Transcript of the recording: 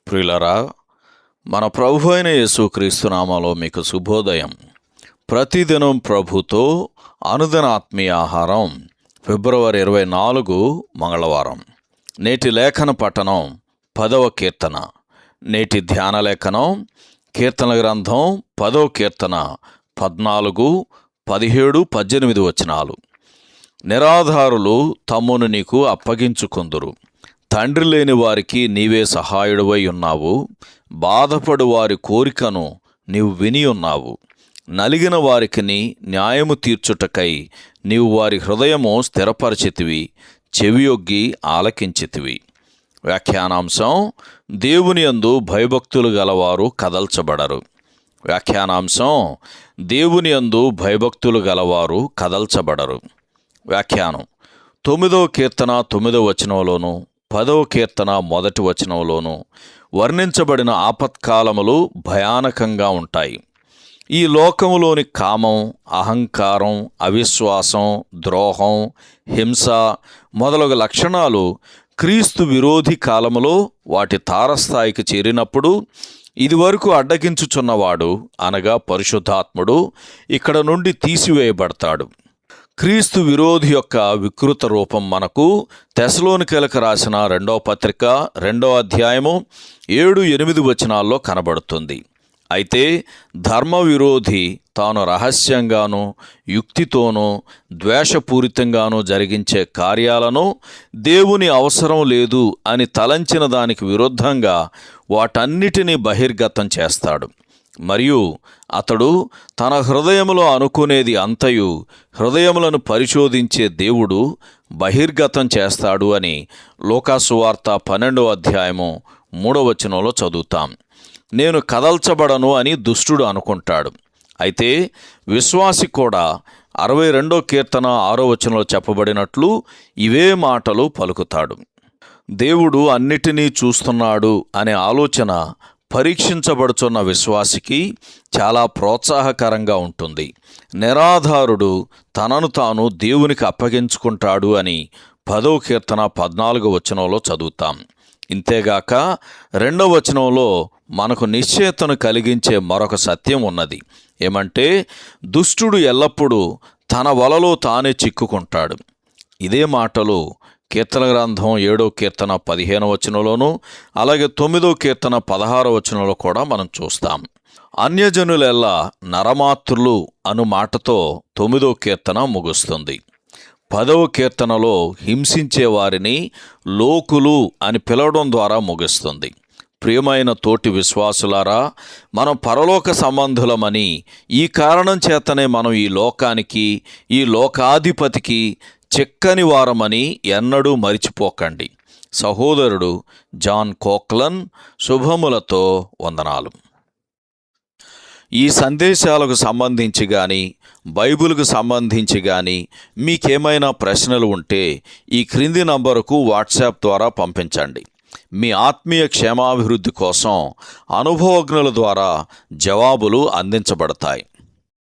ప్రియులరా, మన ప్రభు అయిన యేసుక్రీస్తు నామములో మీకు శుభోదయం. ప్రతిదినం ప్రభుతో అనుదిన ఆత్మీయ ఆహారం. ఫిబ్రవరి 24 మంగళవారం. నేటి లేఖన పఠనం 10వ కీర్తన. నేటి ధ్యాన లేఖనం కీర్తన గ్రంథం 10వ కీర్తన 14, 17, 18 వచనాలు. నిరాధారులు తమ్మును నీకు అప్పగించుకొందురు. తండ్రి లేని వారికి నీవే సహాయుడివై ఉన్నావు. బాధపడు వారి కోరికను నీవు విని ఉన్నావు. నలిగిన వారికిని న్యాయము తీర్చుటకై నీవు వారి హృదయము స్థిరపరచితివి, చెవియొగ్గి ఆలకించితివి. వ్యాఖ్యానాంశం: దేవుని యందు భయభక్తులు గలవారు కదల్చబడరు. వ్యాఖ్యానాంశం: దేవుని యందు భయభక్తులు గలవారు కదల్చబడరు. వ్యాఖ్యానం: 9వ కీర్తన 9వ వచనంలోను 10వ కీర్తన 1వ వచనంలోను వర్ణించబడిన ఆపత్కాలములు భయానకంగా ఉంటాయి. ఈ లోకములోని కామం, అహంకారం, అవిశ్వాసం, ద్రోహం, హింస మొదలగు లక్షణాలు క్రీస్తు విరోధి కాలములో వాటి తారస్థాయికి చేరినప్పుడు ఇదివరకు అడ్డగించుచున్నవాడు అనగా పరిశుద్ధాత్ముడు ఇక్కడ నుండి తీసివేయబడతాడు. క్రీస్తు విరోధి యొక్క వికృత రూపం మనకు తెస్సలోనికీయులకు రాసిన 2వ పత్రిక 2వ అధ్యాయము 7-8 వచనాల్లో కనబడుతుంది. అయితే ధర్మ విరోధి తాను రహస్యంగానూ యుక్తితోనూ ద్వేషపూరితంగానూ జరిగించే కార్యాలను దేవుని అవసరం లేదు అని తలంచిన దానికి విరుద్ధంగా వాటన్నిటినీ బహిర్గతం చేస్తాడు. మరియు అతడు తన హృదయములో అనుకునేది అంతయు హృదయములను పరిశోధించే దేవుడు బహిర్గతం చేస్తాడు అని లూకాసువార్త 12వ అధ్యాయము 3వ వచనంలో చదువుతాం. నేను కదల్చబడను అని దుష్టుడు అనుకుంటాడు. అయితే విశ్వాసి కూడా 62వ కీర్తన 6వ వచనంలో చెప్పబడినట్లు ఇవే మాటలు పలుకుతాడు. దేవుడు అన్నిటినీ చూస్తున్నాడు అనే ఆలోచన పరీక్షించబడుచున్న విశ్వాసికి చాలా ప్రోత్సాహకరంగా ఉంటుంది. నిరాధారుడు తనను తాను దేవునికి అప్పగించుకుంటాడు అని 10వ కీర్తన 14వ వచనంలో చదువుతాం. ఇంతేగాక 2వ వచనంలో మనకు నిశ్చయతను కలిగించే మరొక సత్యం ఉన్నది. ఏమంటే దుష్టుడు ఎల్లప్పుడూ తన వలలో తానే చిక్కుకుంటాడు. ఇదే మాటలు కీర్తన గ్రంథం 7వ కీర్తన 15వ వచనంలోను అలాగే 9వ కీర్తన 16వ వచనంలో కూడా మనం చూస్తాం. అన్యజనులెల్లా నరమాతృలు అను మాటతో 9వ కీర్తన ముగుస్తుంది. 10వ కీర్తనలో హింసించే వారిని లోకులు అని పిలవడం ద్వారా ముగుస్తుంది. ప్రియమైన తోటి విశ్వాసులారా, మనం పరలోక సంబంధులమని ఈ కారణం చేతనే మనం ఈ లోకానికి, ఈ లోకాధిపతికి చెక్కని వారమని ఎన్నడూ మరిచిపోకండి. సహోదరుడు జాన్ కోక్లన్. శుభములతో వందనాలు. ఈ సందేశాలకు సంబంధించి కానీ బైబిల్కు సంబంధించి కానీ మీకేమైనా ప్రశ్నలు ఉంటే ఈ క్రింది నంబరుకు వాట్సాప్ ద్వారా పంపించండి. మీ ఆత్మీయ క్షేమాభివృద్ధి కోసం అనుభవజ్ఞుల ద్వారా జవాబులు అందించబడతాయి.